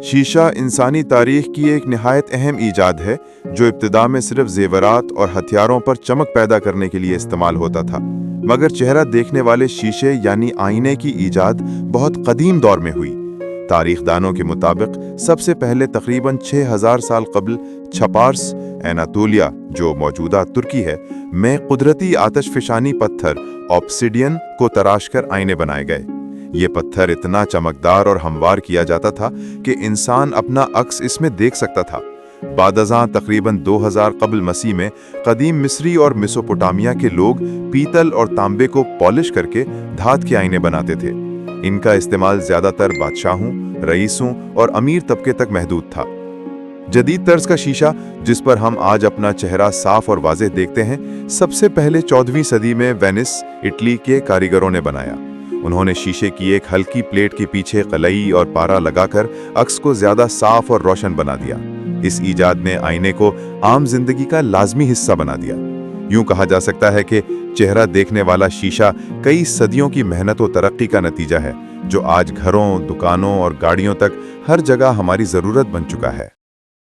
शीशा इंसानी तारीख की एक निहायत अहम ईजाद है जो इब्तिदा में सिर्फ जेवरात और हथियारों पर चमक पैदा करने के लिए इस्तेमाल होता था। मगर चेहरा देखने वाले शीशे यानी आईने की ईजाद बहुत कदीम दौर में हुई। तारीखदानों के मुताबिक सबसे पहले तकरीबन 6000 साल कबल छपार्स एनातोलिया, जो मौजूदा तुर्की है, में कुदरती आतशफिशानी पत्थर ऑब्सिडियन को तराशकर आईने बनाए गए। ये पत्थर इतना चमकदार और हमवार किया जाता था कि इंसान अपना अक्स इसमें देख सकता था। बादज़ां तकरीबन 2000 कबल मसीह में कदीम मिस्री और मेसोपोटामिया के लोग पीतल और तांबे को पॉलिश करके धात के आईने बनाते थे। इनका इस्तेमाल ज़्यादातर बादशाहों, रईसों और अमीर तबके तक महदूद था। जदीद तर्ज का शीशा, जिस पर हम आज अपना चेहरा साफ और वाज़ेह देखते हैं, सबसे पहले 14वीं सदी में वेनिस, इटली के कारीगरों ने बनाया। उन्होंने शीशे की एक हल्की प्लेट के पीछे कलई और पारा लगाकर अक्स को ज्यादा साफ और रोशन बना दिया। इस ईजाद ने आईने को आम जिंदगी का लाजमी हिस्सा बना दिया। यूं कहा जा सकता है कि चेहरा देखने वाला शीशा कई सदियों की मेहनत और तरक्की का नतीजा है, जो आज घरों, दुकानों और गाड़ियों तक हर जगह हमारी जरूरत बन चुका है।